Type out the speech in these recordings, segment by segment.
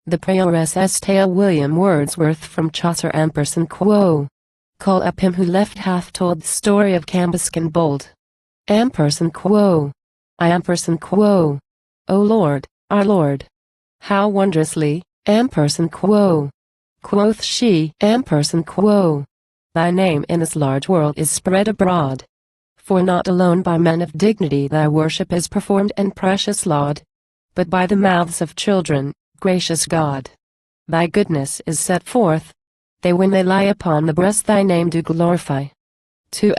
The PrioressÂ tale. William Wordsworth from Chaucer. Quo. Call up him who left hath told the story of Cambuscan bold. Quo. I quo. O Lord, our Lord. How wondrously, quo. Quoth she, quo. Thy name in this large world is spread abroad. For not alone by men of dignity thy worship is performed and precious laud, but by the mouths of children, gracious God. Thy goodness is set forth. They when they lie upon the breast thy name do glorify. To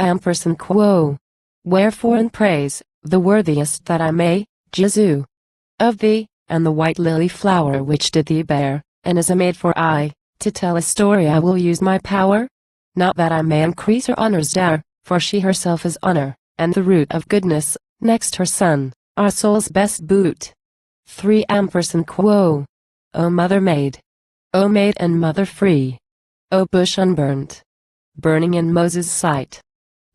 quo. Wherefore in praise, the worthiest that I may, Jesu, of thee, and the white lily flower which did thee bear, and as a maid for I, to tell a story I will use my power. Not that I may increase her honors dare, for she herself is honor, and the root of goodness, next her son, our soul's best boot. 3 quo. O mother maid. O maid and mother free. O bush unburnt, burning in Moses' sight,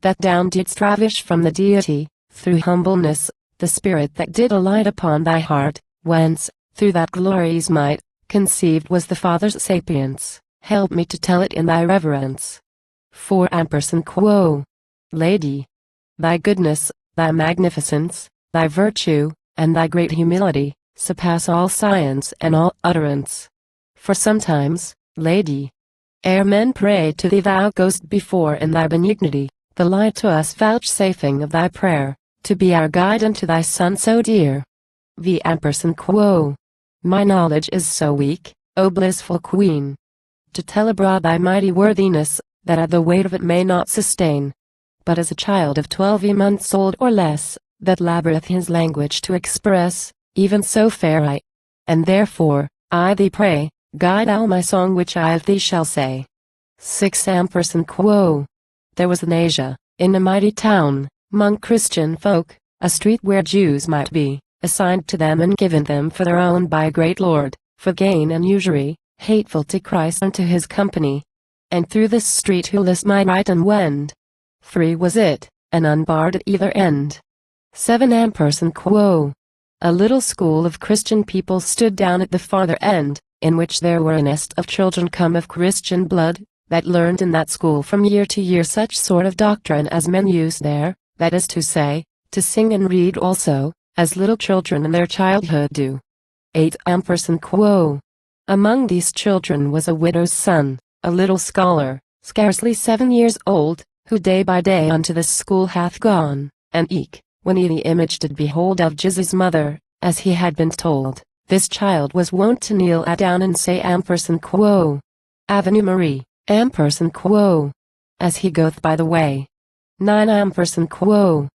that down didst ravish from the deity, through humbleness, the spirit that did alight upon thy heart, whence, through that glory's might, conceived was the Father's sapience. Help me to tell it in thy reverence. 4 quo. Lady. Thy goodness, thy magnificence, thy virtue, and thy great humility, surpass all science and all utterance. For sometimes, Lady, ere men pray to thee thou goest before in thy benignity, the light to us vouchsafing of thy prayer, to be our guide unto thy Son so dear. V. quo. My knowledge is so weak, O blissful Queen, to tell abroad thy mighty worthiness, that I the weight of it may not sustain. But as a child of 12 months old or less, that laboureth his language to express, even so fare I. And therefore, I thee pray, guide thou my song which I of thee shall say. 6 quo. There was in Asia, in a mighty town, 'mong Christian folk, a street where Jews might be, assigned to them and given them for their own by a great lord, for gain and usury, hateful to Christ and to his company. And through this street who list might ride and wend. 3 was it, and unbarred at either end. 7 quo. A little school of Christian people stood down at the farther end, in which there were a nest of children come of Christian blood, that learned in that school from year to year such sort of doctrine as men use there, that is to say, to sing and read also, as little children in their childhood do. 8 quo. Among these children was a widow's son, a little scholar, scarcely 7 years old, who day by day unto this school hath gone, and eke, when he the image did behold of Jesus' mother, as he had been told, this child was wont to kneel at down and say quo. Avenue Marie, quo. As he goeth by the way. 9 quo.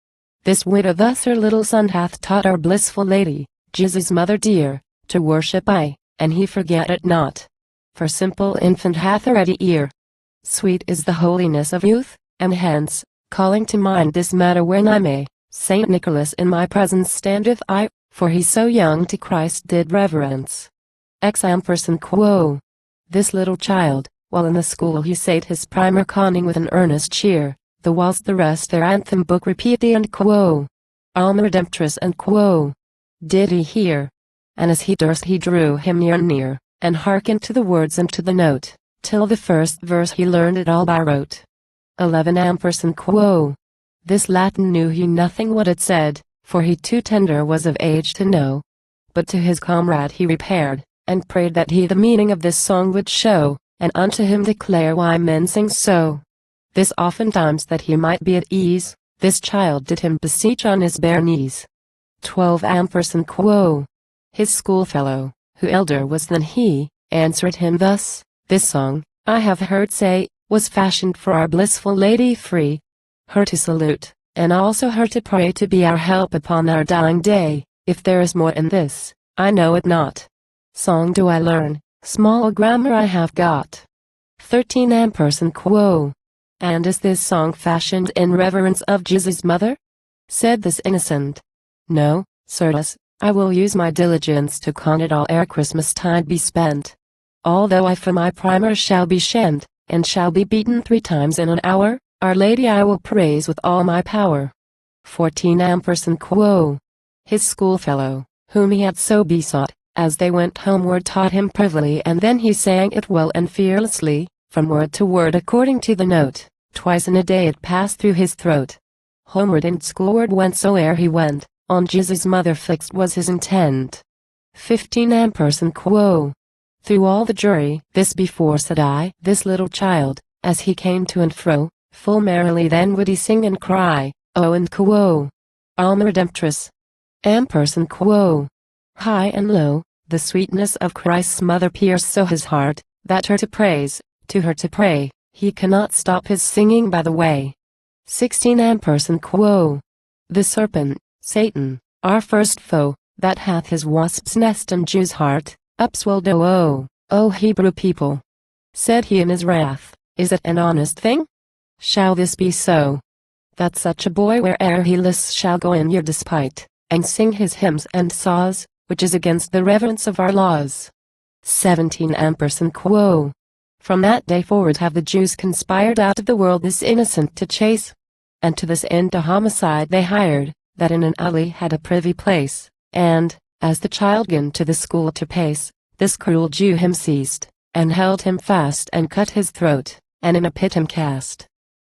This widow thus her little son hath taught our blissful Lady, Jesus' mother dear, to worship I, and he forget it not. For simple infant hath a ready ear. Sweet is the holiness of youth, and hence, calling to mind this matter when I may, Saint Nicholas in my presence standeth I, for he so young to Christ did reverence. X quo. This little child, while in the school he sate his primer conning with an earnest cheer, the whilst the rest their anthem book repeat the and quo. Alma Redemptress and quo. Did he hear? And as he durst he drew him near, and hearkened to the words and to the note, till the first verse he learned it all by rote. 11 quo. This Latin knew he nothing what it said, for he too tender was of age to know. But to his comrade he repaired, and prayed that he the meaning of this song would show, and unto him declare why men sing so. This oftentimes that he might be at ease, this child did him beseech on his bare knees. 12 quo. His schoolfellow, who elder was than he, answered him thus, this song, I have heard say, was fashioned for our blissful Lady free, her to salute, and also her to pray to be our help upon our dying day. If there is more in this, I know it not. Song do I learn, small grammar I have got. 13 quo. And is this song fashioned in reverence of Jesus' mother? Said this innocent. No, certes, I will use my diligence to con it all ere Christmas tide be spent. Although I for my primer shall be shamed, and shall be beaten 3 times in an hour, Our Lady I will praise with all my power. 14 quo. His schoolfellow, whom he had so besought, as they went homeward taught him privily, and then he sang it well and fearlessly, from word to word according to the note. Twice in a day it passed through his throat. Homeward and schoolward whensoe'er he went, on Jesus' mother fixed was his intent. 15 Ampersand quo. Through all the jury, this before said I, this little child, as he came to and fro, full merrily then would he sing and cry, oh and quo. Alma Redemptress. Ampersand quo. High and low, the sweetness of Christ's mother pierced so his heart, that her to praise, to her to pray, he cannot stop his singing by the way. 16 Ampersand quo. The serpent, Satan, our first foe, that hath his wasp's nest in Jew's heart, upswelled O Hebrew people. Said he in his wrath, is it an honest thing? Shall this be so? That such a boy where'er he lists shall go in your despite, and sing his hymns and saws, which is against the reverence of our laws. 17 Ampersand quo. From that day forward have the Jews conspired out of the world this innocent to chase, and to this end a homicide they hired, that in an alley had a privy place, and, as the child gan to the school to pace, this cruel Jew him seized, and held him fast and cut his throat, and in a pit him cast.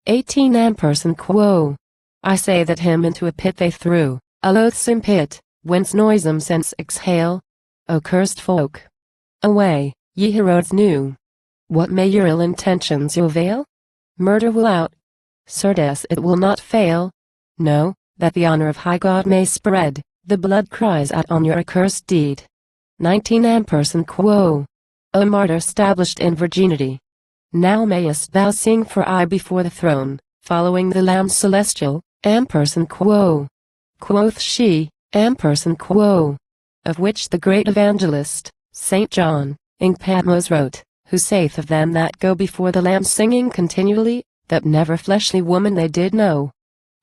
18 Ampersand quo. I say that him into a pit they threw, a loathsome pit, whence noisome scents exhale. O cursed folk! Away, ye Herods new! What may your ill intentions avail? Murder will out. Certes it will not fail. No, that the honor of high God may spread, the blood cries out on your accursed deed. 19 Ampersand quo. O martyr stablished in virginity! Now mayest thou sing for aye before the throne, following the Lamb celestial, Ampersand quo. Quoth she, Ampersand quo. Of which the great evangelist, St. John, in Patmos wrote, who saith of them that go before the Lamb singing continually, that never fleshly woman they did know.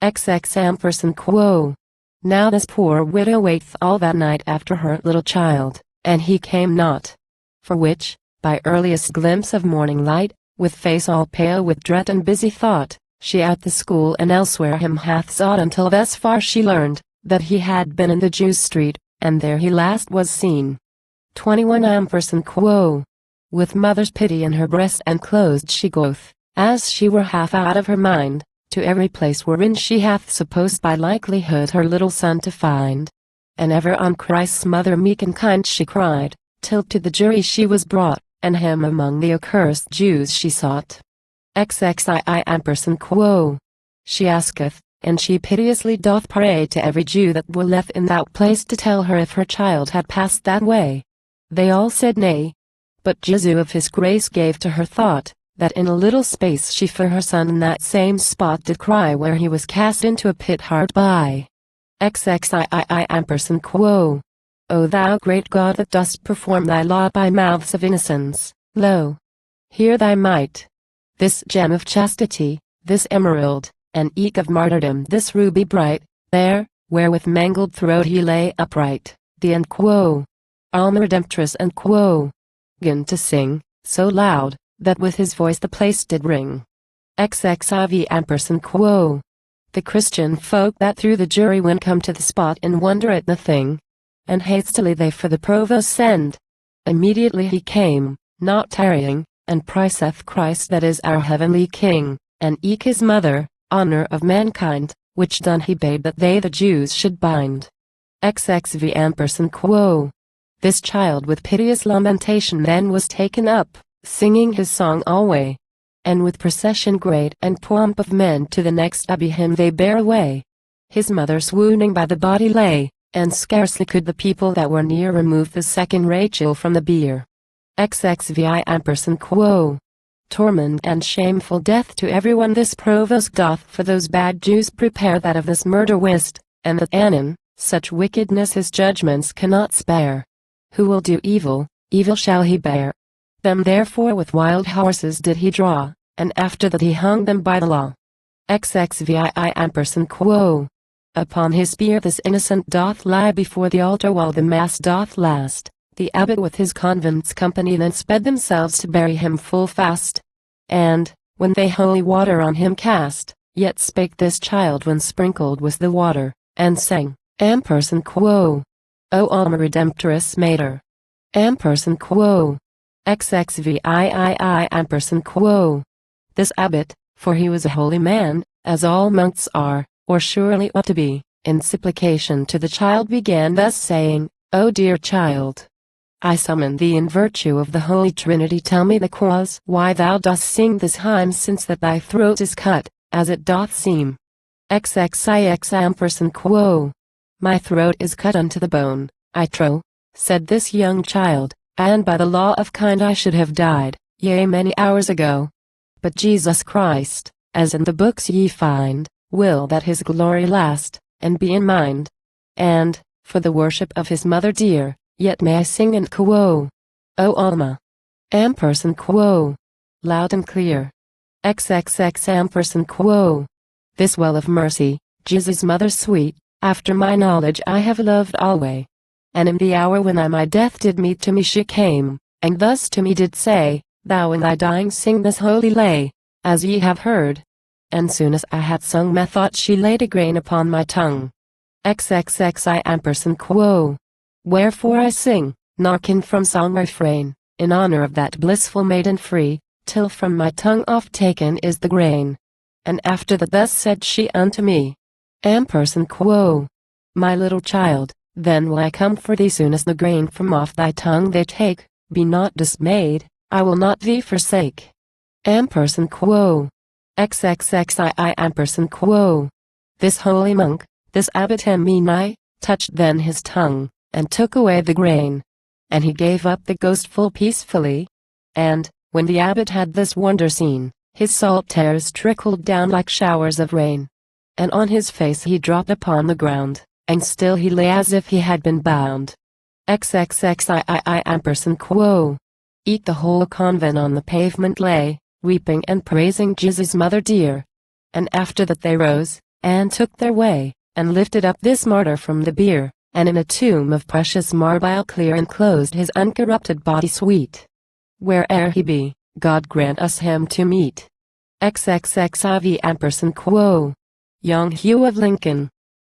XX Ampersand quo. Now this poor widow waiteth all that night after her little child, and he came not. For which, by earliest glimpse of morning light, with face all pale with dread and busy thought, she at the school and elsewhere him hath sought until thus far she learned, that he had been in the Jews' street, and there he last was seen. 21 Ampersand quo. With mother's pity in her breast and closed she goeth, as she were half out of her mind, to every place wherein she hath supposed by likelihood her little son to find. And ever on Christ's mother meek and kind she cried, till to the jury she was brought, and him among the accursed Jews she sought. XXII Ampersand quo. She asketh, and she piteously doth pray to every Jew that dwelleth in that place to tell her if her child had passed that way. They all said nay. But Jesu of his grace gave to her thought, that in a little space she for her son in that same spot did cry where he was cast into a pit hard by. XXII Ampersand quo. O thou great God that dost perform thy law by mouths of innocence, lo! Hear thy might. This gem of chastity, this emerald, and eke of martyrdom this ruby bright, there, where with mangled throat he lay upright, the end quo. Alma Redemptress and quo. Gan to sing, so loud, that with his voice the place did ring. XXIV Ampersand quo. The Christian folk that through the jury when come to the spot in wonder at the thing, and hastily they for the provost send. Immediately he came, not tarrying, and priceth Christ that is our heavenly King, and eke his mother, honor of mankind, which done he bade that they the Jews should bind. XXV Ampersand quo. This child with piteous lamentation then was taken up, singing his song alway. And with procession great and pomp of men to the next abbey him they bear away. His mother swooning by the body lay, and scarcely could the people that were near remove the second Rachel from the bier. XXVI Ampersand quo. Torment and shameful death to everyone this provost doth for those bad Jews prepare that of this murder wist, and that anon, such wickedness his judgments cannot spare. Who will do evil, evil shall he bear. Them therefore with wild horses did he draw, and after that he hung them by the law. XXVI Ampersand quo. Upon his bier this innocent doth lie before the altar while the mass doth last. The abbot with his convent's company then sped themselves to bury him full fast. And, when they holy water on him cast, yet spake this child when sprinkled was the water, and sang, Ampersand quo. O Alma Redemptoris Mater. Ampersand quo. XXVIII ampersand quo. This abbot, for he was a holy man, as all monks are, or surely ought to be, in supplication to the child began thus saying, O dear child, I summon thee in virtue of the Holy Trinity, tell me the cause why thou dost sing this hymn, since that thy throat is cut, as it doth seem. XXIX ampersand quo. My throat is cut unto the bone, I trow, said this young child, and by the law of kind I should have died, yea many hours ago. But Jesus Christ, as in the books ye find, will that his glory last, and be in mind. And, for the worship of his mother dear, yet may I sing and quo. O Alma. Ampersand quo. Loud and clear. XXX ampersand quo. This well of mercy, Jesus' mother sweet, after my knowledge I have loved alway. And in the hour when I my death did meet, to me she came, and thus to me did say, Thou in thy dying sing this holy lay, as ye have heard. And soon as I had sung, methought she laid a grain upon my tongue. XXXI ampersand quo. Wherefore I sing, nor can from song refrain, in honor of that blissful maiden free, till from my tongue off taken is the grain. And after that thus said she unto me, Ampersand quo. My little child, then will I come for thee soon as the grain from off thy tongue they take, be not dismayed, I will not thee forsake. Ampersand quo. XXXII ampersand quo. This holy monk, this abbot me nigh, touched then his tongue, and took away the grain. And he gave up the ghost full peacefully. And, when the abbot had this wonder seen, his salt tears trickled down like showers of rain. And on his face he dropped upon the ground, and still he lay as if he had been bound. XXXII ampersand quo. Eke the whole convent on the pavement lay, weeping and praising Jesus' mother dear. And after that they rose, and took their way, and lifted up this martyr from the bier, and in a tomb of precious marble clear enclosed his uncorrupted body sweet. Where'er he be, God grant us him to meet. XXXIV ampersand quo. Young Hugh of Lincoln.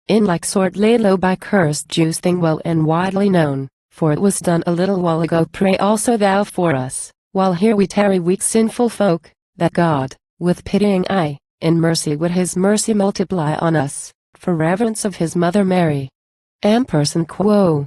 In like sort laid low by cursed Jews, thing well and widely known, for it was done a little while ago. Pray also thou for us, while here we tarry weak sinful folk, that God, with pitying eye, in mercy would his mercy multiply on us, for reverence of his mother Mary. Ampersand quo.